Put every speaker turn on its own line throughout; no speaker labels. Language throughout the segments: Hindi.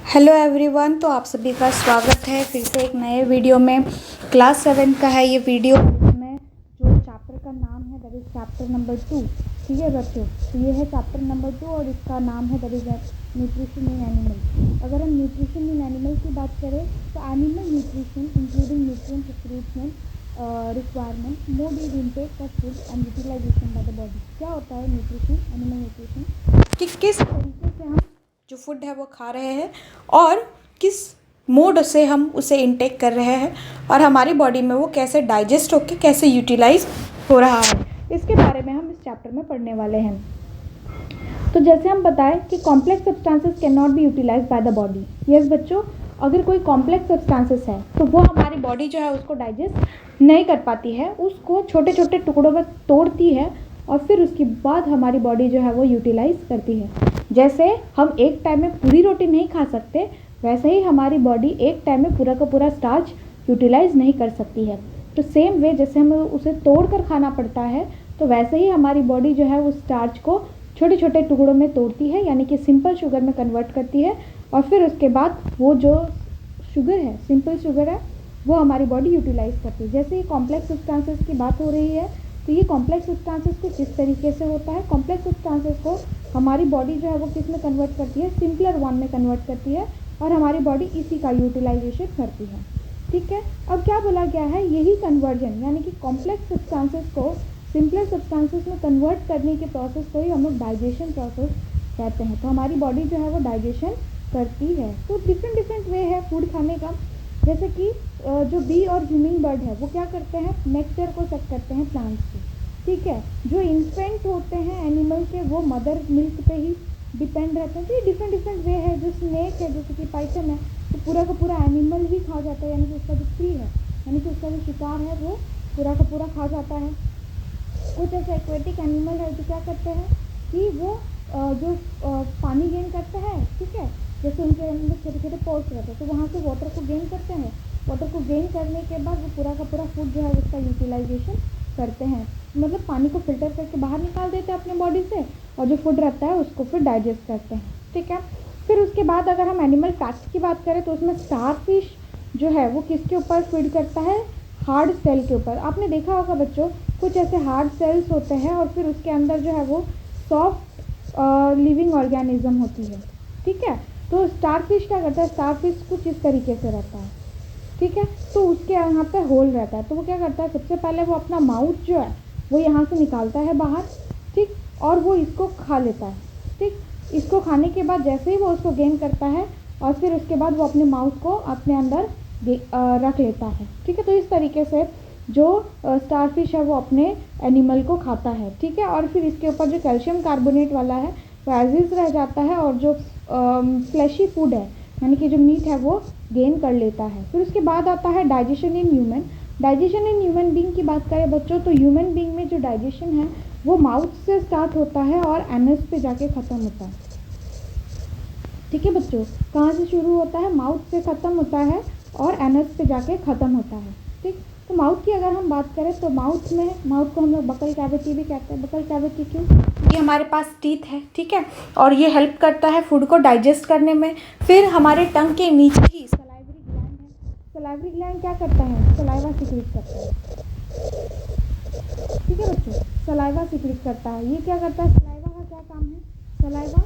हेलो एवरीवन, तो आप सभी का स्वागत है फिर से एक नए वीडियो में। क्लास 7 का है ये वीडियो, इसमें जो चैप्टर का नाम है दैट इज़ चैप्टर नंबर 2। ठीक है बच्चों, तो ये है चैप्टर नंबर 2 और इसका नाम है that is nutrition in animal. अगर हम न्यूट्रिशन इन एनिमल की बात करें तो animal nutrition including nutrient recruitment requirement mode is intake of food and utilization by the body. क्या होता है न्यूट्रिशन, एनिमल न्यूट्रिशन कि किस तरीके से हम जो फूड है वो खा रहे हैं और किस मोड से हम उसे इनटेक कर रहे हैं और हमारी बॉडी में वो कैसे डाइजेस्ट होकर कैसे यूटिलाइज हो रहा है, इसके बारे में हम इस चैप्टर में पढ़ने वाले हैं। तो जैसे हम बताएं कि complex substances can not be utilized by the body. Yes बच्चों, अगर कोई कॉम्प्लेक्स सब्सटेंसेस है तो वो हमारी बॉडी जो है उसको डाइजेस्ट नहीं कर पाती है, उसको छोटे छोटे टुकड़ों में तोड़ती है और फिर उसके बाद हमारी बॉडी जो है वो यूटिलाइज करती है। जैसे हम एक टाइम में पूरी रोटी नहीं खा सकते, वैसे ही हमारी बॉडी एक टाइम में पूरा का पूरा स्टार्च यूटिलाइज नहीं कर सकती है। तो सेम वे जैसे हमें उसे तोड़ कर खाना पड़ता है, तो वैसे ही हमारी बॉडी जो है वो स्टार्च को छोटे छोटे टुकड़ों में तोड़ती है, यानी कि सिंपल शुगर में कन्वर्ट करती है और फिर उसके बाद वो जो शुगर है, सिंपल शुगर है, वो हमारी बॉडी यूटिलाइज करती है। जैसे ये कॉम्प्लेक्स सब्सटेंसेस की बात हो रही है, तो ये कॉम्प्लेक्स सब्सटेंसेस को किस तरीके से होता है, कॉम्प्लेक्स सब्सटेंसेस को हमारी बॉडी जो है वो किस में कन्वर्ट करती है, सिंपलर वन में कन्वर्ट करती है और हमारी बॉडी इसी का यूटिलाइजेशन करती है। ठीक है, अब क्या बोला गया है, यही कन्वर्जन यानी कि कॉम्प्लेक्स सब्सटेंसेस को सिंपलर सब्सटेंसेस में कन्वर्ट करने के प्रोसेस को ही हम लोग डाइजेशन प्रोसेस कहते हैं। तो हमारी बॉडी जो है वो डाइजेशन करती है। तो डिफरेंट वे है फूड खाने का। जैसे कि जो बी और ह्यूमिंग बर्ड है वो क्या करते हैं, नेक्टर को सक करते हैं प्लांट्स से। ठीक है, जो इन्फेंट होते हैं एनिमल के वो मदर मिल्क पे ही डिपेंड रहते हैं। तो ये डिफरेंट वे है। जो स्नेक है, जैसे कि पाइथन है, तो पूरा का पूरा एनिमल ही खा जाता है, यानी कि उसका जो प्री है, यानी कि उसका जो शिकार है वो पूरा का पूरा खा जाता है। कुछ ऐसे एक्वेटिक एनिमल है जो क्या करते हैं कि वो पानी गेन करते हैं। ठीक है, जैसे उनके अंदर छोटे छोटे पोर्स रहते हैं, तो वहाँ से वाटर को गेन करते हैं। वाटर को गेन करने के बाद वो पूरा का पूरा फूड जो है उसका यूटिलाइजेशन करते हैं, मतलब पानी को फिल्टर करके बाहर निकाल देते हैं अपने बॉडी से और जो फूड रहता है उसको फिर डाइजेस्ट करते हैं। ठीक है, फिर उसके बाद अगर हम एनिमल फैट्स की बात करें तो उसमें स्टारफिश जो है वो किसके ऊपर फीड करता है, हार्ड सेल के ऊपर। आपने देखा होगा बच्चों, कुछ ऐसे हार्ड सेल्स होते हैं और फिर उसके अंदर जो है वो सॉफ्ट लिविंग ऑर्गेनिज्म होती है। ठीक है, तो स्टारफिश क्या करता है, स्टारफिश कुछ इस तरीके से रहता है। ठीक है, तो उसके यहाँ पे होल रहता है, तो वो क्या करता है, सबसे पहले वो अपना माउथ जो है वो यहाँ से निकालता है बाहर। ठीक, और वो इसको खा लेता है। ठीक, इसको खाने के बाद जैसे ही वो उसको गेन करता है और फिर उसके बाद वो अपने माउथ को अपने अंदर रख लेता है। ठीक है, तो इस तरीके से जो स्टारफिश है वो अपने एनिमल को खाता है। ठीक है, और फिर इसके ऊपर जो कैल्शियम कार्बोनेट वाला है वो एज इज रह जाता है और जो फ्लैशी फूड है यानी कि जो मीट है वो गेन कर लेता है। फिर उसके बाद आता है digestion in human. Digestion in human being की बात करें बच्चों, तो ह्यूमन बीइंग में जो डाइजेशन है वो माउथ से स्टार्ट होता है और एनस पे जाके ख़त्म होता है। ठीक है बच्चों, कहाँ से शुरू होता है, माउथ से ख़त्म होता है और एनस पे जाके ख़त्म होता है। ठीक, तो माउथ की अगर हम बात करें तो माउथ को हम लोग बकल कैविटी भी कहते हैं। बकल कैविटी क्यों, ये हमारे पास टीथ है। ठीक है, और ये हेल्प करता है फूड को डाइजेस्ट करने में। फिर हमारे टंग के नीचे ही सलाइवरी ग्लैंड है। सलाइवरी ग्लैंड क्या करता है, सलाइवा सीक्रेट करता है। ठीक है बच्चों, सलाइवा सीक्रेट करता है। ये क्या करता है, सलाइवा का क्या काम है, सलाइवा,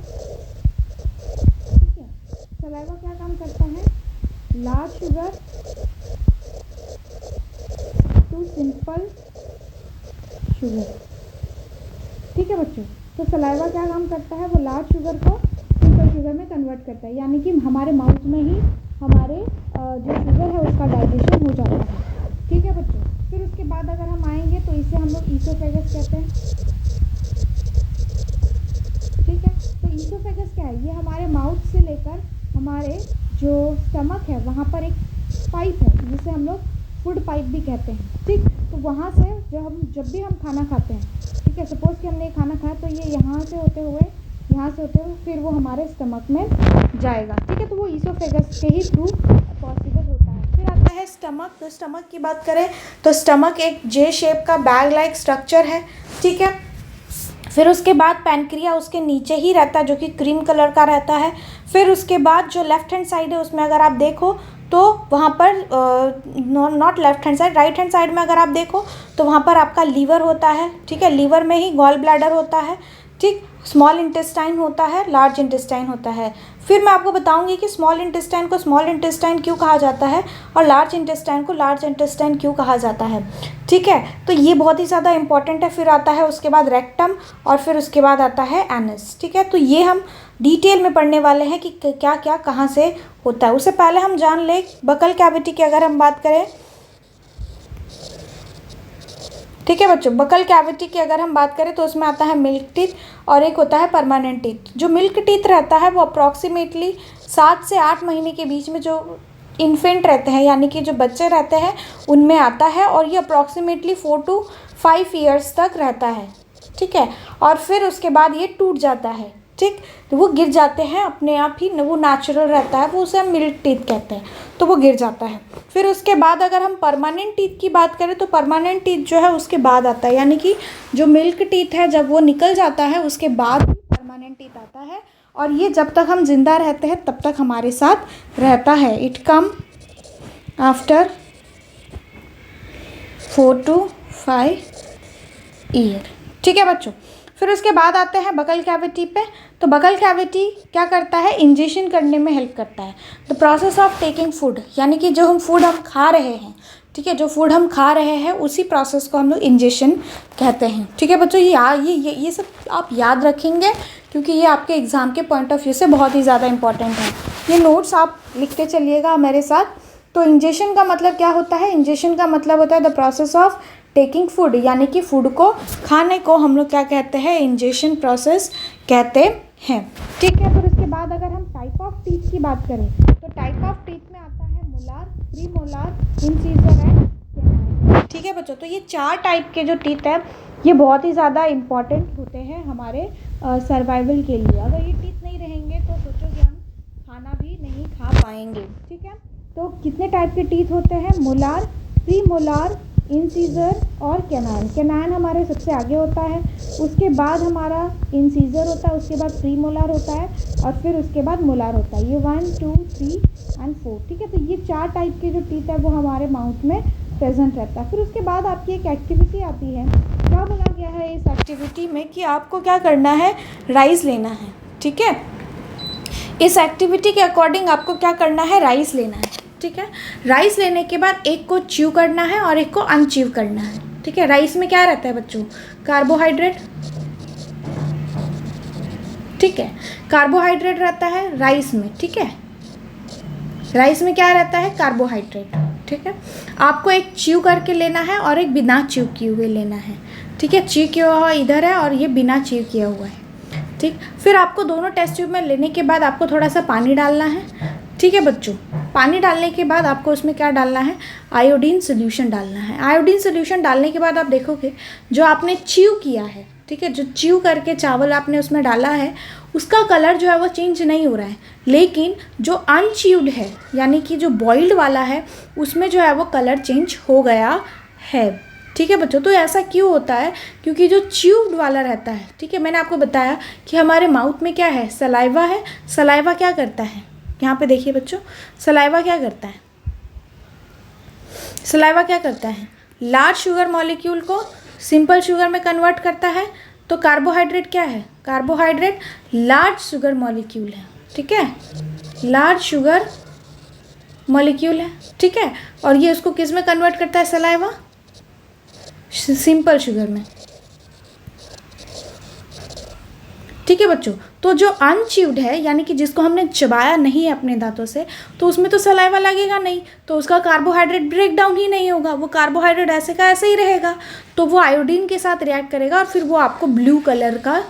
ठीक है, सलाइवा क्या काम करता है, large sugar to simple sugar. ठीक है बच्चों, तो सलाइवा क्या काम करता है, वो लार्ज शुगर को सिंपल शुगर में कन्वर्ट करता है, यानी कि हमारे माउथ में ही हमारे जो शुगर है उसका डाइजेशन हो जाता है। ठीक है बच्चों, फिर उसके बाद अगर हम आएंगे तो इसे हम लोग ईसोफेगस कहते हैं। ठीक है, तो ईसोफेगस क्या है, ये हमारे माउथ से लेकर हमारे जो स्टमक है वहाँ पर एक पाइप है जिसे हम लोग फूड पाइप भी कहते हैं। ठीक, तो वहाँ से जब भी हम खाना खाते हैं, ठीक है, सपोज कि हमने खाना खाया तो ये यहाँ से होते हुए फिर वो हमारे स्टमक में जाएगा। ठीक है, तो वो ईसोफेगस के ही थ्रू पॉसिबल होता है। फिर आता है स्टमक। तो स्टमक की बात करें तो स्टमक एक जे शेप का बैग लाइक स्ट्रक्चर है। ठीक है, फिर उसके बाद पैनक्रिया उसके नीचे ही रहता है जो कि क्रीम कलर का रहता है। फिर उसके बाद जो लेफ्ट हैंड साइड है उसमें अगर आप देखो तो वहाँ पर not left hand side, right hand side में अगर आप देखो तो वहाँ पर आपका लीवर होता है, ठीक है। लीवर में ही गॉल ब्लैडर होता है, ठीक। स्मॉल इंटेस्टाइन होता है, लार्ज इंटेस्टाइन होता है। फिर मैं आपको बताऊंगी कि स्मॉल इंटेस्टाइन को स्मॉल इंटेस्टाइन क्यों कहा जाता है और लार्ज इंटेस्टाइन को लार्ज इंटेस्टाइन क्यों कहा जाता है, ठीक है। तो ये बहुत ही ज़्यादा इंपॉर्टेंट है। फिर आता है उसके बाद रेक्टम और फिर उसके बाद आता है एनस, ठीक है। तो ये हम डिटेल में पढ़ने वाले हैं कि क्या क्या कहाँ से होता है। उससे पहले हम जान लें बकल कैविटी की अगर हम बात करें, ठीक है बच्चों। बकल कैविटी की अगर हम बात करें तो उसमें आता है मिल्क टीथ और एक होता है परमानेंट टीथ। जो मिल्क टीथ रहता है वो अप्रॉक्सीमेटली 7 से 8 महीने के बीच में जो इन्फेंट रहते हैं यानी कि जो बच्चे रहते हैं उनमें आता है और ये अप्रॉक्सीमेटली 4 to 5 ईयर्स तक रहता है, ठीक है। और फिर उसके बाद ये टूट जाता है, ठीक। तो वो गिर जाते हैं अपने आप ही, वो नेचुरल रहता है, वो उसे हम मिल्क टीथ कहते हैं, तो वो गिर जाता है। फिर उसके बाद अगर हम परमानेंट टीथ की बात करें तो परमानेंट टीथ जो है उसके बाद आता है, यानी कि जो मिल्क टीथ है जब वो निकल जाता है उसके बाद ही परमानेंट टीथ आता है और ये जब तक हम जिंदा रहते हैं तब तक हमारे साथ रहता है। It come after 4 to 5 year, ठीक है बच्चों। फिर उसके बाद आते हैं बकल कैविटी पे। तो बकल कैविटी क्या करता है, इंजेक्शन करने में हेल्प करता है। The process of taking food, यानी कि जो हम फूड हम खा रहे हैं, ठीक है, जो फूड हम खा रहे हैं उसी प्रोसेस को हम लोग इंजेक्शन कहते हैं, ठीक है बच्चों। ये सब आप याद रखेंगे क्योंकि ये आपके एग्ज़ाम के पॉइंट ऑफ व्यू से बहुत ही ज़्यादा इंपॉर्टेंट है। ये नोट्स आप लिखते चलिएगा मेरे साथ। तो इंजेक्शन का मतलब क्या होता है, इंजेक्शन का मतलब होता है the process of taking food, यानी कि फूड को खाने को हम लोग क्या कहते हैं, इंजेक्शन प्रोसेस कहते हैं, ठीक है। फिर उसके बाद अगर हम टाइप ऑफ टीथ की बात करें तो टाइप ऑफ टीथ में आता है molar, pre molar, incisor and canine, ठीक है बच्चों। तो ये 4 टाइप के जो टीथ है ये बहुत ही ज़्यादा इंपॉर्टेंट होते हैं हमारे सर्वाइवल के लिए। अगर ये टीथ नहीं रहेंगे तो सोचो कि हम खाना भी नहीं खा पाएंगे, ठीक है। तो कितने टाइप के टीथ होते हैं, मोलार, प्री मोलार, इंसीजर और कैनाइन। कैनाइन हमारे सबसे आगे होता है, उसके बाद हमारा इंसीजर होता है, उसके बाद प्री मोलार होता है और फिर उसके बाद मोलार होता है। ये 1, 2, 3 एंड 4, ठीक है। तो ये 4 टाइप के जो टीथ है वो हमारे माउथ में प्रेजेंट रहता है। फिर उसके बाद आपकी एक एक्टिविटी आती है, क्या बोला गया है इस एक्टिविटी में कि आपको क्या करना है, राइस लेना है, ठीक है। इस एक्टिविटी के अकॉर्डिंग आपको क्या करना है, राइस लेना है, ठीक है। राइस लेने के बाद एक को च्यू करना है और एक को अनच्यू करना है, ठीक है। राइस में क्या रहता है बच्चों, कार्बोहाइड्रेट, ठीक है, कार्बोहाइड्रेट रहता है राइस में, ठीक है। राइस में क्या रहता है, कार्बोहाइड्रेट, ठीक है। आपको एक च्यू करके लेना है और एक बिना च्यू किए हुए लेना है, ठीक है। च्यू किया हुआ इधर है और ये बिना च्यू किया हुआ है, ठीक। फिर आपको दोनों टेस्ट ट्यूब में लेने के बाद आपको थोड़ा सा पानी डालना है, ठीक है बच्चों। पानी डालने के बाद आपको उसमें क्या डालना है, आयोडीन सोल्यूशन डालना है। आयोडीन सोल्यूशन डालने के बाद आप देखोगे जो आपने च्यू किया है, ठीक है, जो च्यू करके चावल आपने उसमें डाला है उसका कलर जो है वो चेंज नहीं हो रहा है, लेकिन जो अनच्यूड है यानी कि जो बॉइल्ड वाला है उसमें जो है वो कलर चेंज हो गया है, ठीक है बच्चों। तो ऐसा क्यों होता है, क्योंकि जो च्यूब्ड वाला रहता है, ठीक है, मैंने आपको बताया कि हमारे माउथ में क्या है, सलाइवा है। सलाइवा क्या करता है, यहाँ पे देखिए बच्चों, सलाइवा क्या करता है, सलाइवा क्या करता है, लार्ज शुगर मॉलिक्यूल को सिंपल शुगर में कन्वर्ट करता है। तो कार्बोहाइड्रेट क्या है, कार्बोहाइड्रेट लार्ज शुगर मॉलिक्यूल है, ठीक है, लार्ज शुगर मॉलिक्यूल है, ठीक है। और ये उसको किस में कन्वर्ट करता है, सलाइवा, सिंपल शुगर में, ठीक है बच्चों। तो जो अनच्यूड है यानी कि जिसको हमने चबाया नहीं है अपने दांतों से, तो उसमें तो सलाइवा लगेगा नहीं, तो उसका कार्बोहाइड्रेट ब्रेक डाउन ही नहीं होगा, वो कार्बोहाइड्रेट ऐसे का ऐसे ही रहेगा। तो वो आयोडीन के साथ रिएक्ट करेगा और फिर वो आपको ब्लू कलर का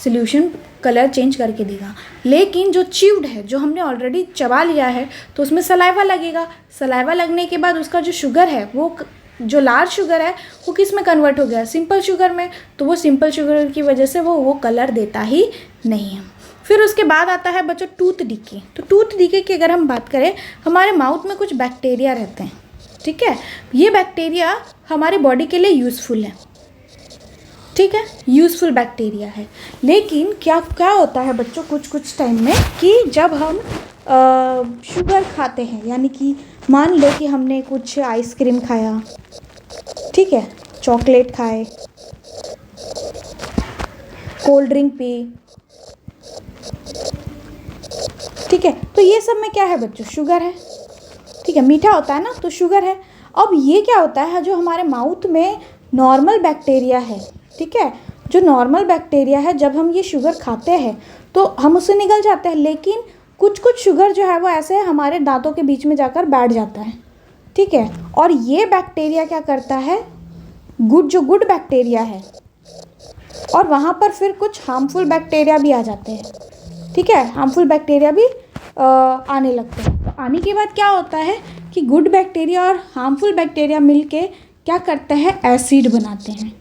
सोल्यूशन कलर चेंज करके देगा। लेकिन जो च्यूड है, जो हमने ऑलरेडी चबा लिया है, तो उसमें सलाइवा लगेगा। सलाइवा लगने के बाद उसका जो शुगर है, वो जो लार्ज शुगर है वो किस में कन्वर्ट हो गया, सिंपल शुगर में। तो वो सिंपल शुगर की वजह से वो कलर देता ही नहीं है। फिर उसके बाद आता है बच्चों टूथ डीके। तो टूथ डीके की अगर हम बात करें, हमारे माउथ में कुछ बैक्टीरिया रहते हैं, ठीक है। ये बैक्टीरिया हमारी बॉडी के लिए यूज़फुल है, ठीक है, यूज़फुल बैक्टीरिया है। लेकिन क्या क्या होता है बच्चों कुछ कुछ टाइम में कि जब हम शुगर खाते हैं, यानी कि मान लो कि हमने कुछ आइसक्रीम खाया, ठीक है, चॉकलेट खाए, कोल्ड ड्रिंक पी, ठीक है, तो ये सब में क्या है बच्चों, शुगर है, ठीक है, मीठा होता है ना तो शुगर है। अब ये क्या होता है, जो हमारे माउथ में नॉर्मल बैक्टीरिया है, ठीक है, जो नॉर्मल बैक्टीरिया है, जब हम ये शुगर खाते हैं तो हम उससे निकल जाते हैं, लेकिन कुछ कुछ शुगर जो है वो ऐसे हमारे दांतों के बीच में जाकर बैठ जाता है, ठीक है, और ये बैक्टीरिया क्या करता है, जो गुड बैक्टीरिया है, और वहाँ पर फिर कुछ हार्मफुल बैक्टीरिया भी आ जाते हैं, ठीक है, हार्मफुल बैक्टीरिया भी आने लगते हैं। तो आने के बाद क्या होता है कि गुड बैक्टीरिया और हार्मफुल बैक्टीरिया मिलके क्या करते हैं, एसिड बनाते हैं,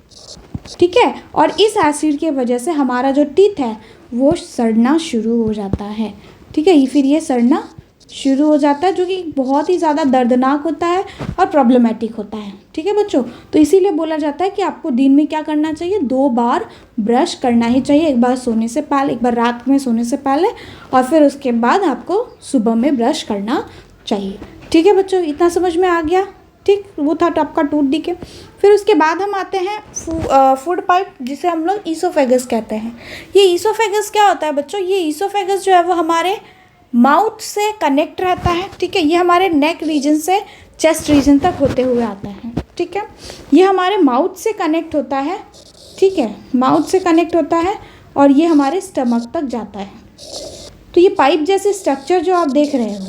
ठीक है, और इस एसिड की वजह से हमारा जो टीथ है वो सड़ना शुरू हो जाता है, ठीक है, फिर ये सड़ना शुरू हो जाता है, जो कि बहुत ही ज़्यादा दर्दनाक होता है और प्रॉब्लमेटिक होता है, ठीक है बच्चों। तो इसीलिए बोला जाता है कि आपको दिन में क्या करना चाहिए, 2 बार ब्रश करना ही चाहिए, एक बार सोने से पहले, एक बार रात में सोने से पहले, और फिर उसके बाद आपको सुबह में ब्रश करना चाहिए, ठीक है बच्चों, इतना समझ में आ गया, ठीक, वो था आपका टूथ डीके। फिर उसके बाद हम आते हैं फूड पाइप, जिसे हम लोग ईसोफेगस कहते हैं। ये ईसोफेगस क्या होता है बच्चों, ये ईसोफेगस जो है वो हमारे माउथ से कनेक्ट रहता है, ठीक है, ये हमारे नेक रीजन से चेस्ट रीजन तक होते हुए आता है, ठीक है, ये हमारे माउथ से कनेक्ट होता है, ठीक है, माउथ से कनेक्ट होता है, और ये हमारे स्टमक तक जाता है। तो ये पाइप जैसे स्ट्रक्चर जो आप देख रहे हो,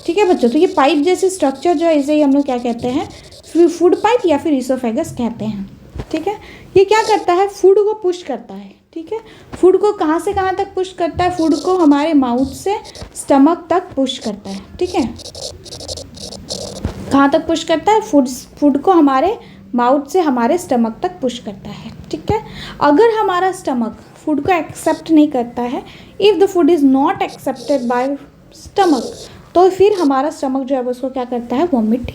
ठीक है बच्चों, तो ये पाइप जैसे स्ट्रक्चर जो है इसे ही हम लोग क्या कहते हैं, फूड पाइप या फिर ईसोफेगस कहते हैं, ठीक है। ये क्या करता है, फूड को पुश करता है, ठीक है, फूड को कहाँ से कहाँ तक पुश करता है, फूड को हमारे माउथ से स्टमक तक पुश करता है, ठीक है, कहाँ तक पुश करता है, फूड को हमारे माउथ से हमारे स्टमक तक पुश करता है, ठीक है। अगर हमारा स्टमक फूड को एक्सेप्ट नहीं करता है, if the food is not accepted by stomach, तो फिर हमारा स्टमक जो है वो उसको क्या करता है, वॉमिट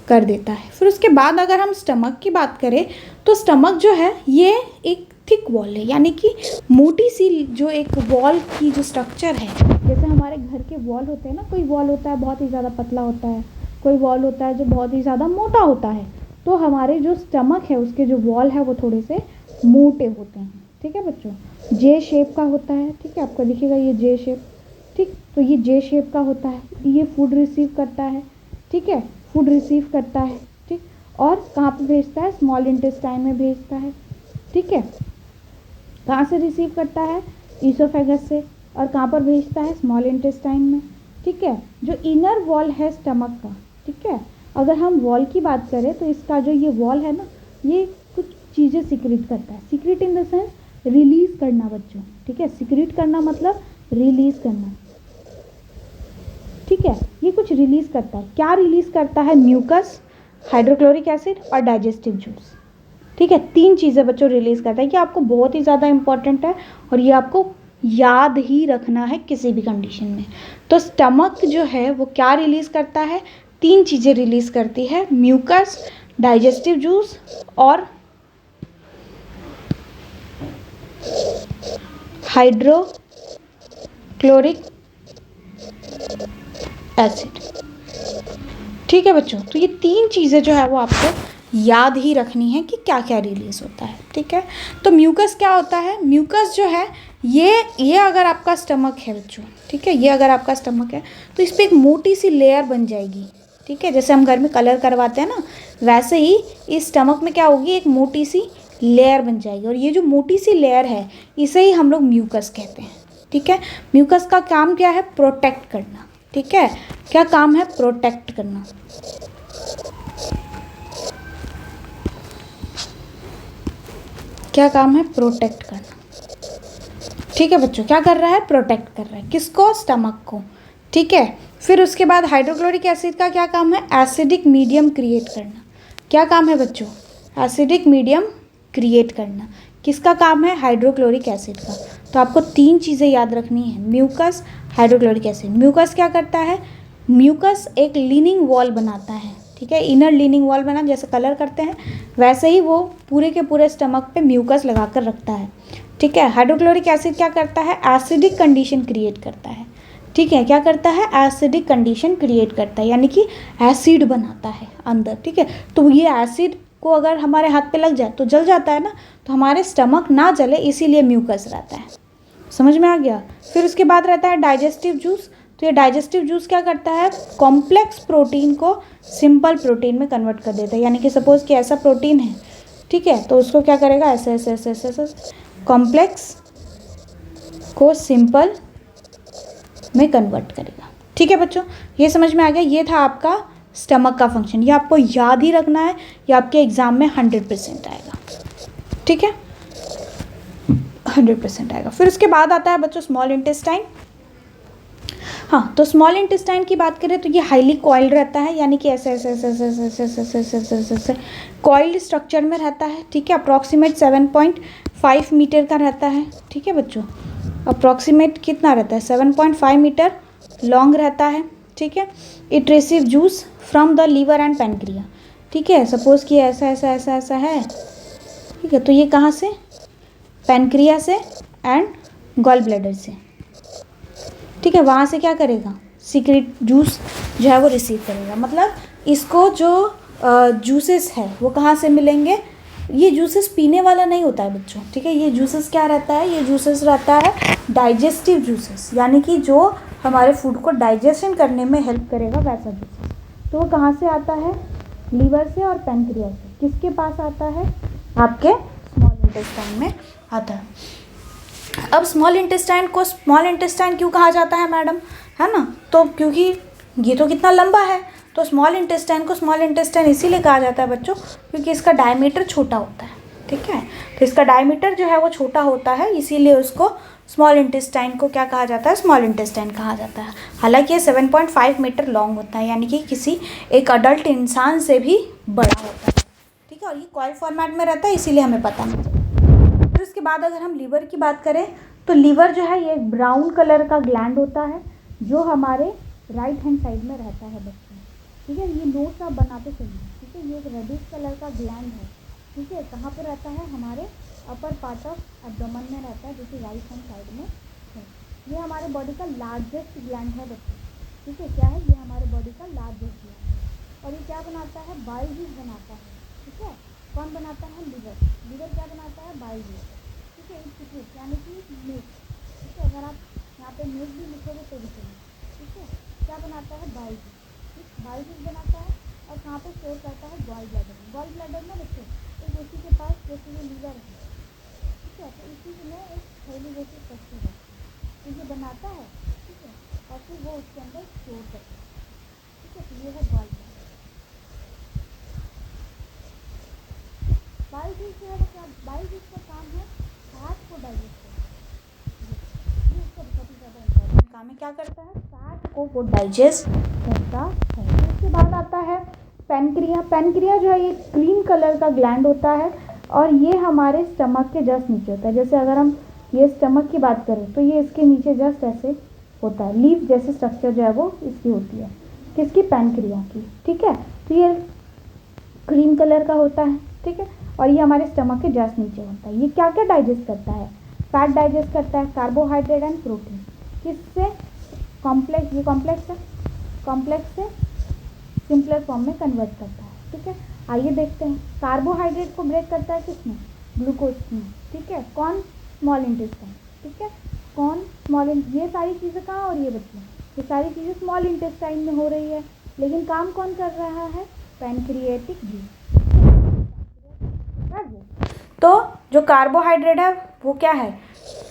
कर देता है। फिर उसके बाद अगर हम स्टमक की बात करें तो स्टमक जो है ये एक थिक वॉल है, यानी कि मोटी सी जो एक वॉल की जो स्ट्रक्चर है, जैसे हमारे घर के वॉल होते हैं ना, कोई वॉल होता है बहुत ही ज़्यादा पतला होता है, कोई वॉल होता है जो बहुत ही ज़्यादा मोटा होता है, तो हमारे जो स्टमक है उसके जो वॉल है वो थोड़े से मोटे होते हैं, ठीक है बच्चों, जे शेप का होता है, ठीक है, आपको दिखेगा ये जे शेप, ठीक, तो ये जे शेप का होता है, ये फूड रिसीव करता है, ठीक है, फूड रिसीव करता है, ठीक, और कहाँ पे भेजता है, स्मॉल इंटेस्टाइन में भेजता है, ठीक है, कहाँ से रिसीव करता है, ईसोफेगस से, और कहाँ पर भेजता है, स्मॉल इंटेस्टाइन में, ठीक है, जो इनर वॉल है स्टमक का, ठीक है, अगर हम वॉल की बात करें तो इसका जो ये वॉल है ना, ये कुछ चीज़ें सिक्रीट करता है, secrete in the sense release करना बच्चों, ठीक है, सिक्रीट करना मतलब रिलीज़ करना, ठीक है, ये कुछ रिलीज़ करता है, क्या रिलीज़ करता है, म्यूकस, हाइड्रोक्लोरिक एसिड और डाइजेस्टिव जूस, ठीक है, 3 चीज़ें बच्चों रिलीज़ करता है, कि आपको बहुत ही ज़्यादा इंपॉर्टेंट है और ये आपको याद ही रखना है किसी भी कंडीशन में। तो स्टमक जो है वो क्या रिलीज़ करता है, 3 चीज़ें रिलीज़ करती है, म्यूकस, डाइजेस्टिव जूस और हाइड्रोक्लोरिक एसिड, ठीक है बच्चों। तो ये 3 चीज़ें जो है वो आपको याद ही रखनी है कि क्या क्या रिलीज़ होता है, ठीक है। तो म्यूकस क्या होता है, म्यूकस जो है ये अगर आपका स्टमक है बच्चों, ठीक है, ये अगर आपका स्टमक है तो इस पर एक मोटी सी लेयर बन जाएगी, ठीक है, जैसे हम घर में कलर करवाते हैं ना, वैसे ही इस स्टमक में क्या होगी, एक मोटी सी लेयर बन जाएगी, और ये जो मोटी सी लेयर है इसे ही हम लोग म्यूकस कहते हैं, ठीक है। म्यूकस का काम क्या है, प्रोटेक्ट करना, ठीक है, क्या काम है, प्रोटेक्ट करना, क्या काम है, प्रोटेक्ट करना, ठीक है बच्चों, क्या कर रहा है, प्रोटेक्ट कर रहा है, किसको, स्टमक को, ठीक है। फिर उसके बाद हाइड्रोक्लोरिक एसिड का क्या काम है, एसिडिक मीडियम क्रिएट करना, क्या काम है बच्चों, एसिडिक मीडियम क्रिएट करना, किसका काम है, हाइड्रोक्लोरिक एसिड का। तो आपको 3 चीज़ें याद रखनी है, म्यूकस, हाइड्रोक्लोरिक एसिड। म्यूकस क्या करता है, म्यूकस एक लीनिंग वॉल बनाता है, ठीक है। इनर लीनिंग वॉल बना, जैसे कलर करते हैं वैसे ही वो पूरे के पूरे स्टमक पे म्यूकस लगा कर रखता है, ठीक है। हाइड्रोक्लोरिक एसिड क्या करता है, एसिडिक कंडीशन क्रिएट करता है, ठीक है। क्या करता है, एसिडिक कंडीशन क्रिएट करता है, यानी कि एसिड बनाता है अंदर, ठीक है। तो ये एसिड को अगर हमारे हाथ पे लग जाए तो जल जाता है ना, तो हमारे स्टमक ना जले इसीलिए म्यूकस रहता है। समझ में आ गया। फिर उसके बाद रहता है डाइजेस्टिव जूस। तो ये डाइजेस्टिव जूस क्या करता है, कॉम्प्लेक्स प्रोटीन को सिंपल प्रोटीन में कन्वर्ट कर देता है। यानी कि सपोज कि ऐसा प्रोटीन है, ठीक है, तो उसको क्या करेगा, ऐसे ऐसे ऐसे ऐसे ऐसे कॉम्प्लेक्स को सिंपल में कन्वर्ट करेगा, ठीक है बच्चों। ये समझ में आ गया। ये था आपका स्टमक का फंक्शन। ये आपको याद ही रखना है, ये आपके एग्जाम में 100% आएगा, ठीक है, 100% आएगा। फिर उसके बाद आता है बच्चों स्मॉल इंटेस्टाइन। हाँ, तो स्मॉल इंटेस्टाइन की बात करें तो ये हाईली कॉइल्ड रहता है, यानी कि ऐसे ऐसे ऐसे ऐसे ऐसे ऐसे ऐसे ऐसे ऐसे ऐसे ऐसे कॉइल्ड स्ट्रक्चर में रहता है, ठीक है। अप्रॉक्सीमेट 7.5 मीटर का रहता है, ठीक है बच्चों। अप्रॉक्सीमेट कितना रहता है, 7.5 मीटर लॉन्ग रहता है, ठीक है। It receive juice from the liver and pancreas, ठीक है। सपोज कि ऐसा ऐसा ऐसा ऐसा है, ठीक है, तो ये कहाँ से, पैनक्रिया से एंड गॉल ब्लैडर से, ठीक है। वहाँ से क्या करेगा, सीक्रेट जूस जो है वो रिसीव करेगा। मतलब इसको जो जूसेस है वो कहाँ से मिलेंगे, ये जूसेस पीने वाला नहीं होता है बच्चों, ठीक है। ये जूसेस क्या रहता है, ये जूसेस रहता है डाइजेस्टिव जूसेस, यानी कि जो हमारे फूड को डाइजेशन करने में हेल्प करेगा वैसा जूसेस। तो वो कहाँ से आता है, लीवर से और पैनक्रिया से। किसके पास आता है, आपके स्मॉल इंटेस्टाइन में आता है। अब स्मॉल इंटेस्टाइन को स्मॉल इंटेस्टाइन क्यों कहा जाता है मैडम, है ना, तो क्योंकि ये तो कितना लंबा है, तो स्मॉल इंटेस्टाइन को स्मॉल इंटेस्टाइन इसीलिए कहा जाता है बच्चों क्योंकि इसका डायमीटर छोटा होता है, ठीक है। तो इसका डायमीटर जो है वो छोटा होता है, इसीलिए उसको स्मॉल इंटेस्टाइन को क्या कहा जाता है, स्मॉल इंटेस्टाइन कहा जाता है। हालांकि ये 7.5 मीटर लॉन्ग होता है, यानी कि किसी एक अडल्ट इंसान से भी बड़ा होता है, ठीक है। और ये कॉइल फॉर्मेट में रहता है, इसीलिए हमें पता नहीं चलता। फिर उसके बाद अगर हम लीवर की बात करें तो लीवर जो है ये एक ब्राउन कलर का ग्लैंड होता है जो हमारे राइट हैंड साइड में रहता है बच्चों, ठीक है। ये नोट्स आप बनाते चलिए, ठीक है। ये एक रेडिश कलर का ग्लैंड है, ठीक है। कहाँ पर रहता है, हमारे अपर पार्ट ऑफ एब्डोमेन में रहता है, जो कि राइट हैंड साइड में है। ये हमारे बॉडी का लार्जेस्ट ग्लैंड है बच्चों, ठीक है। क्या है, ये हमारे बॉडी का लार्जेस्ट ग्लैंड है। और ये क्या बनाता है, बाइल जूस बनाता है, ठीक है। कौन बनाता है, लीवर। लीवर क्या बनाता है, बाइल जूस, ठीक है। एक यानी कि मिल्क, ठीक है। अगर आप यहाँ पे मिल्क भी लिखोगे तो भी चलेगा, ठीक है। क्या बनाता है, बाइल जूस, ठीक, बाइल जूस बनाता है। और कहाँ पे स्टोर करता है, गॉल ब्लैडर में। गॉल ब्लैडर में बच्चों एक उसी के पास जैसे ये लीवर है, ठीक है, तो इसी में एक थैली जैसी स्ट्रक्चर है, तो ये बनाता है, ठीक है। और फिर वो उसके अंदर स्टोर करता है, ठीक है। तो ये है गॉल ब्लैडर। बाइल जूस जो है वो क्या, बाइल जूस का काम है फैट को डाइजेस्ट करना, ये उसका बहुत ही ज़्यादा इम्पोर्टेंट काम है। क्या करता है, फैट को वो डाइजेस्ट करता है। उसके बाद आता है पैनक्रिया। पैनक्रिया जो है ये क्रीम कलर का ग्लैंड होता है और ये हमारे स्टमक के जस्ट नीचे होता है। जैसे अगर हम ये स्टमक की बात करें तो ये इसके नीचे जस्ट ऐसे होता है, लीफ जैसे स्ट्रक्चर जो है वो इसकी होती है, किसकी, पैनक्रिया की, ठीक है। तो ये क्रीम कलर का होता है, ठीक है। और ये हमारे स्टमक के जस्ट नीचे होता है। ये क्या क्या डाइजेस्ट करता है, फैट डाइजेस्ट करता है, कार्बोहाइड्रेट एंड प्रोटीन। किससे, कॉम्प्लेक्स, ये कॉम्प्लेक्स है, कॉम्प्लेक्स से सिंपलर फॉर्म में कन्वर्ट करता है, ठीक है। आइए देखते हैं, कार्बोहाइड्रेट को ब्रेक करता है किसमें, ग्लूकोज में, ठीक है। कौन, स्मॉल इंटेस्टाइन, ठीक है। कौन, स्मॉल, ये सारी चीज़ें कहाँ हो रही है बच्चों, ये सारी चीज़ें स्मॉल इंटेस्टाइन में हो रही है, लेकिन काम कौन कर रहा है, पैनक्रिएटिक जूस। तो जो कार्बोहाइड्रेट है वो क्या है,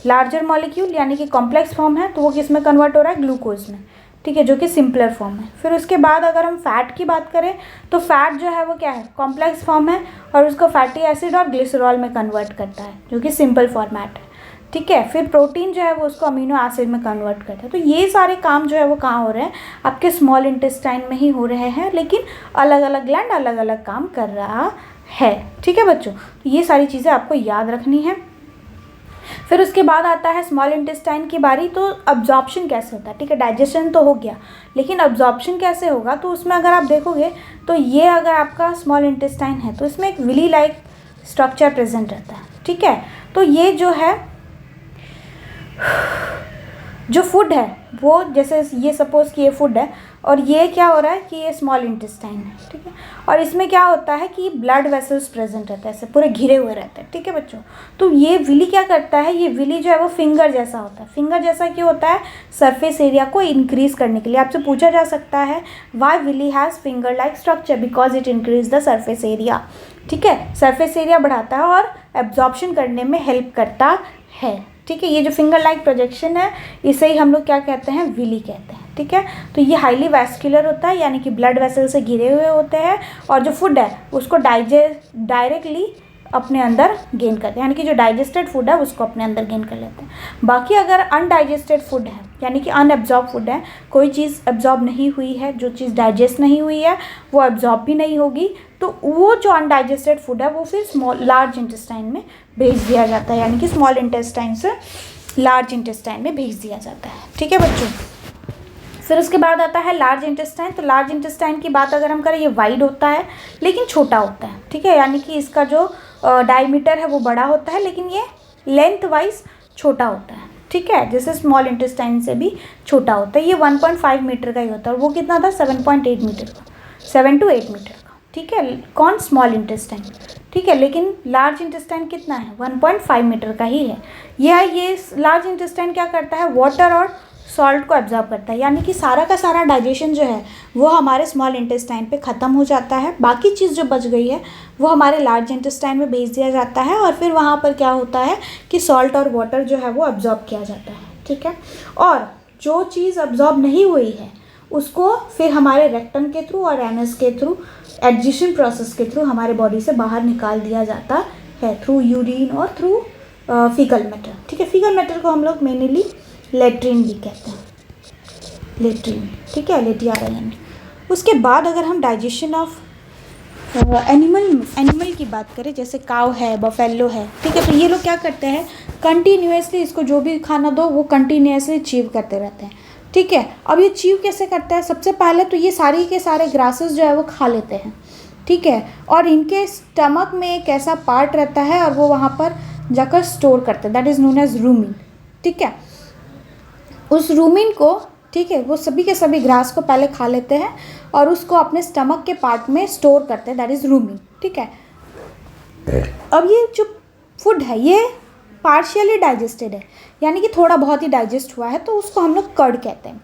लार्जर मॉलिक्यूल यानी कि कॉम्प्लेक्स फॉर्म है, तो वो किस में कन्वर्ट हो रहा है, ग्लूकोज में, ठीक है, जो कि सिंपलर फॉर्म है। फिर उसके बाद अगर हम फैट की बात करें तो फैट जो है वो क्या है, कॉम्प्लेक्स फॉर्म है और उसको फैटी एसिड और ग्लिसरॉल में कन्वर्ट करता है, जो कि सिंपल फॉर्मेट है, ठीक है। फिर प्रोटीन जो है वो उसको अमीनो एसिड में कन्वर्ट करता है। तो ये सारे काम जो है वो कहाँ हो रहे हैं, आपके स्मॉल इंटेस्टाइन में ही हो रहे हैं, लेकिन अलग अलग ग्लैंड अलग अलग काम कर रहा है, ठीक है बच्चों। तो ये सारी चीज़ें आपको याद रखनी है। फिर उसके बाद आता है स्मॉल इंटेस्टाइन की बारी। तो अब्जॉर्प्शन कैसे होता है, ठीक है, डाइजेशन तो हो गया, लेकिन अब्जॉर्प्शन कैसे होगा, तो उसमें अगर आप देखोगे तो ये अगर आपका स्मॉल इंटेस्टाइन है तो इसमें एक विली लाइक स्ट्रक्चर प्रेजेंट रहता है, ठीक है। तो ये जो है जो फूड है वो, जैसे ये सपोज कि ये फूड है और ये क्या हो रहा है कि ये स्मॉल इंटेस्टाइन है, ठीक है। और इसमें क्या होता है कि ब्लड वेसल्स प्रेजेंट रहता है, ऐसे पूरे घिरे हुए रहते हैं, ठीक है बच्चों। तो ये विली क्या करता है, ये विली जो है वो फिंगर जैसा होता है। फिंगर जैसा क्यों होता है, सरफेस एरिया को इंक्रीज करने के लिए। आपसे पूछा जा सकता है why villi has finger like structure, because it increase the surface area, ठीक है। सरफेस एरिया बढ़ाता है और एब्जॉर्प्शन करने में हेल्प करता है, ठीक है। ये जो फिंगर लाइक प्रोजेक्शन है इसे ही हम लोग क्या कहते हैं, विली कहते हैं, ठीक है। तो ये हाईली वैस्कुलर होता है, यानी कि ब्लड वेसल से घिरे हुए होते हैं, और जो फूड है उसको डायरेक्टली अपने अंदर गेन करते हैं, यानी कि जो डाइजेस्टेड फूड है उसको अपने अंदर गेन कर लेते हैं। बाकी अगर अनडाइजेस्टेड फूड है, यानी कि अनएब्जॉर्ब फूड है, कोई चीज़ एब्जॉर्ब नहीं हुई है, जो चीज़ डाइजेस्ट नहीं हुई है वो एब्जॉर्ब भी नहीं होगी, तो वो जो अनडाइजेस्टेड फूड है वो फिर लार्ज इंटेस्टाइन में भेज दिया जाता है, यानी कि स्मॉल इंटेस्टाइन से लार्ज इंटेस्टाइन में भेज दिया जाता है, ठीक है बच्चों। फिर उसके बाद आता है लार्ज इंटेस्टाइन। तो लार्ज इंटेस्टाइन की बात अगर हम करें, ये वाइड होता है लेकिन छोटा होता है, ठीक है, यानी कि इसका जो डायमीटर है वो बड़ा होता है, लेकिन ये लेंथ वाइज छोटा होता है, ठीक है, जैसे स्मॉल इंटेस्टाइन से भी छोटा होता है। ये 1.5 मीटर का ही होता है, और वो कितना था, 7.8 मीटर का, 7 to 8 मीटर का, ठीक है, कौन, स्मॉल इंटेस्टाइन, ठीक है। लेकिन लार्ज इंटेस्टाइन कितना है, 1.5 मीटर का ही है। ये लार्ज इंटेस्टाइन क्या करता है, वाटर और सॉल्ट को एब्जॉर्ब करता है, यानी कि सारा का सारा डाइजेशन जो है वो हमारे स्मॉल इंटेस्टाइन पे ख़त्म हो जाता है। बाकी चीज़ जो बच गई है वो हमारे लार्ज इंटेस्टाइन में भेज दिया जाता है, और फिर वहाँ पर क्या होता है कि सॉल्ट और वाटर जो है वो एब्जॉर्ब किया जाता है, ठीक है। और जो चीज़ एब्जॉर्ब नहीं हुई है उसको फिर हमारे रेक्टम के थ्रू और एनस के थ्रू, एडजेशन प्रोसेस के थ्रू हमारे बॉडी से बाहर निकाल दिया जाता है, थ्रू यूरिन और थ्रू फीकल मैटर, ठीक है। फीकल मैटर को हम लोग मेनली लेट्रिन भी कहते हैं, लेट्रिन, ठीक है, लेटियारायन। उसके बाद अगर हम डाइजेशन ऑफ एनिमल की बात करें, जैसे काव है, बफेलो है, ठीक है, तो ये लोग क्या करते हैं, कंटिन्यूसली इसको जो भी खाना दो वो कंटिन्यूसली चीव करते रहते हैं, ठीक है। अब ये चीव कैसे करते हैं, सबसे पहले तो ये सारी के सारे ग्रासेस जो है वो खा लेते हैं, ठीक है, और इनके स्टमक में एक ऐसा पार्ट रहता है और वो वहाँ पर जाकर स्टोर करते हैं, दैट इज़ नोन एज रूमिन, ठीक है। उस रूमिन को, ठीक है, वो सभी के सभी ग्रास को पहले खा लेते हैं और उसको अपने स्टमक के पार्ट में स्टोर करते हैं, दैट इज़ रूमिन, ठीक है। अब ये जो फूड है ये पार्शियली डाइजेस्टेड है, यानी कि थोड़ा बहुत ही डाइजेस्ट हुआ है, तो उसको हम लोग कर्ड कहते हैं।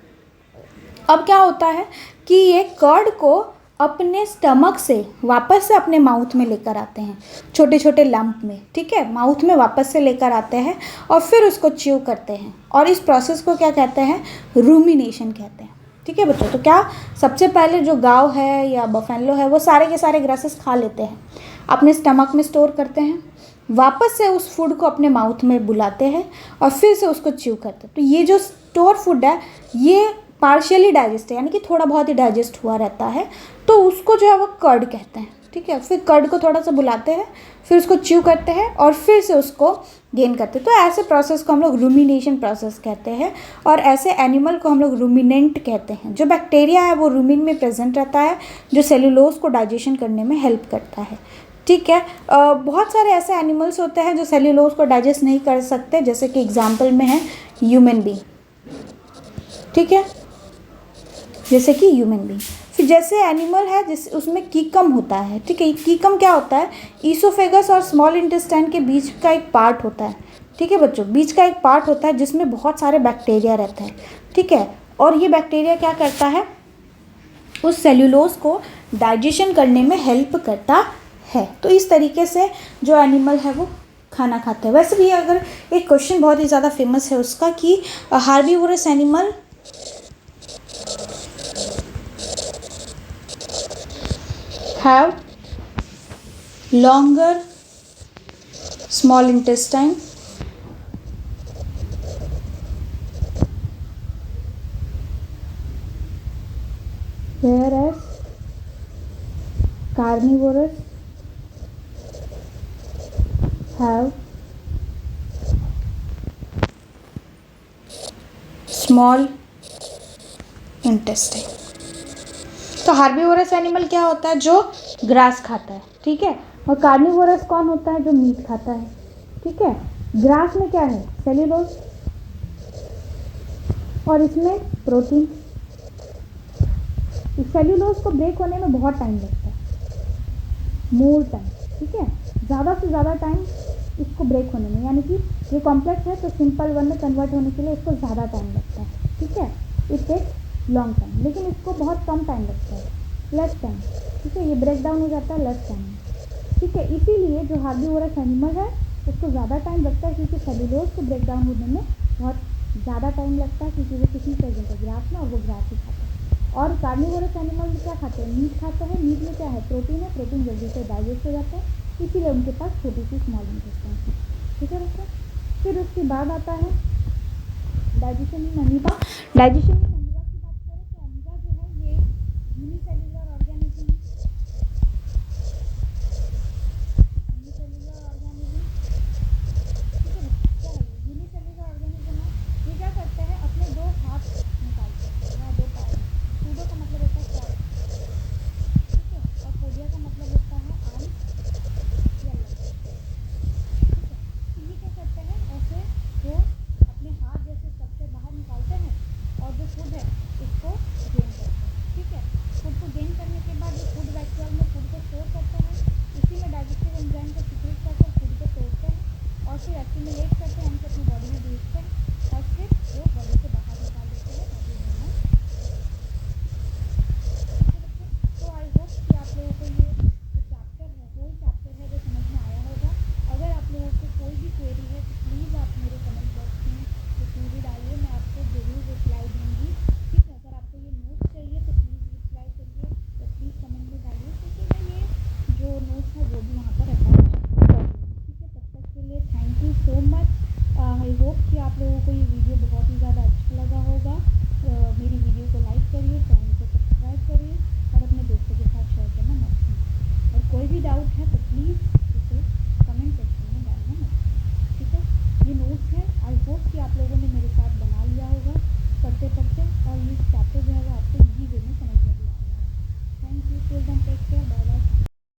अब क्या होता है कि ये कर्ड को अपने स्टमक से वापस से अपने माउथ में लेकर आते हैं, छोटे छोटे लंप में, ठीक है, माउथ में वापस से लेकर आते हैं और फिर उसको च्यू करते हैं, और इस प्रोसेस को क्या कहते हैं, रूमिनेशन कहते हैं, ठीक है बच्चों। तो क्या सबसे पहले जो गाय है या बफेलो है वो सारे के सारे ग्रासेस खा लेते हैं, अपने स्टमक में स्टोर करते हैं, वापस से उस फूड को अपने माउथ में बुलाते हैं और फिर से उसको च्यू करते हैं। तो ये जो स्टोर फूड है ये पार्शियली डाइजेस्ट है, यानी कि थोड़ा बहुत ही डाइजेस्ट हुआ रहता है, तो उसको जो है वो कर्ड कहते हैं, ठीक है। फिर कर्ड को थोड़ा सा बुलाते हैं, फिर उसको च्यू करते हैं और फिर से उसको गेन करते हैं। तो ऐसे प्रोसेस को हम लोग रूमिनेशन प्रोसेस कहते हैं, और ऐसे एनिमल को हम लोग रूमिनेंट कहते हैं। जो बैक्टीरिया है वो रूमिन में प्रेजेंट रहता है, जो सेल्यूलोज को डाइजेशन करने में हेल्प करता है, ठीक है। बहुत सारे ऐसे एनिमल्स होते हैं जो सेल्यूलोज को डाइजेस्ट नहीं कर सकते, जैसे कि एग्जाम्पल में है ह्यूमन बीइंग, ठीक है, जैसे कि ह्यूमन बीइंग। फिर जैसे एनिमल है जिस उसमें कीकम होता है, ठीक है। कीकम क्या होता है, ईसोफेगस और स्मॉल इंटेस्टाइन के बीच का एक पार्ट होता है, ठीक है बच्चों, बीच का एक पार्ट होता है जिसमें बहुत सारे बैक्टीरिया रहते हैं, ठीक है। और ये बैक्टीरिया क्या करता है, उस सेल्यूलोज को डाइजेशन करने में हेल्प करता है। तो इस तरीके से जो एनिमल है वो खाना खाते हैं। वैसे भी अगर एक क्वेश्चन बहुत ही ज़्यादा फेमस है उसका कि herbivores animal have longer small intestine whereas carnivorous have small intestine. तो हार्बीवोरस एनिमल क्या होता है? जो ग्रास खाता है, ठीक है। और कार्निवोरस कौन होता है? जो मीट खाता है, ठीक है। ग्रास में क्या है? सेल्यूलोज, और इसमें प्रोटीन। इस सेल्यूलोज को ब्रेक होने में बहुत टाइम लगता है, मोर टाइम, ठीक है। ज़्यादा से ज़्यादा टाइम इसको ब्रेक होने में, यानी कि ये कॉम्प्लेक्स है तो सिंपल वन में कन्वर्ट होने के लिए इसको ज़्यादा टाइम लगता है, ठीक है। इट टेक्स लॉन्ग टाइम, लेकिन इसको बहुत कम टाइम लगता है, लेस टाइम, ठीक है। ये ब्रेक डाउन हो जाता है लेस टाइम, ठीक है। इसीलिए जो हार्बीवोरस एनिमल है उसको ज़्यादा टाइम लगता है, क्योंकि सेल्यूलोज को ब्रेक डाउन होने में बहुत ज़्यादा टाइम लगता है, क्योंकि वो किसी प्रेजेंट है ग्रास में और वो ग्रास ही खाता है। और कार्निवोरस एनिमल क्या खाते हैं? मीट खाते हैं। मीट में क्या है? प्रोटीन है। प्रोटीन जल्दी से डाइजेस्ट हो जाता है, इसीलिए उनके पास छोटी सी स्मॉल इंटेस्टाइन है, ठीक है बच्चों। फिर उसके बाद आता है digestion in amoeba. Digestion in amoeba की बात करें तो अमीबा जो है ये यूनिसेल्युलर ऑर्गेनिज्म, यूनिसेल्युलर ऑर्गेनिज्म, ठीक है। क्या है? यूनिसेल्युलर ऑर्गेनिज्म है। ये क्या करते हैं? अपने दो हाथ निकालते हैं या दो पैर। सूडो का मतलब होता है पैर, ठीक है। और पोडिया का मतलब होता है आर्म या लेग, ठीक है। तो ये क्या करते हैं? ऐसे वो अपने हाथ जैसे सबसे बाहर निकालते हैं और जो फूड है उसको गेन करते हैं, ठीक है। फूड को गेन करने के बाद ये फूड वैक्यूल में फूड को स्टोर करता है, इसी में डाइजेस्टिव एंजाइम को सीक्रेट करके फूड को तोड़ते हैं और फिर एक्यूमुलेट करते हैं, हमसे अपनी बॉडी में भेजते हैं और फिर वो बॉडी से बाहर निकाल देते हैं ताकि ह्यूमन। तो आई होप कि आप लोगों को ये जो चैप्टर है, होल चैप्टर है, वो समझ में आया होगा। अगर आप लोगों को कोई भी क्वेरी है तो प्लीज़ आप मेरे कमेंट बॉक्स में तो क्वेरी डालिए, मैं आपको ज़रूर रिप्लाई दूँगी, ठीक है। अगर आपको ये नोट्स चाहिए तो प्लीज़ रिप्लाई करिए, तो प्लीज़ कमेंट में डालिए, क्योंकि मैं ये जो नोट्स है वो भी वहाँ पर अटैच कर दूँगी, ठीक है। तब तक के लिए thank you so much. I hope कि आप लोगों को ये वीडियो बहुत ही ज़्यादा अच्छा लगा होगा। मेरी वीडियो को लाइक करिए, चैनल को सब्सक्राइब करिए और अपने दोस्तों के साथ शेयर करना मत भूलिए। और कोई भी डाउट है तो प्लीज़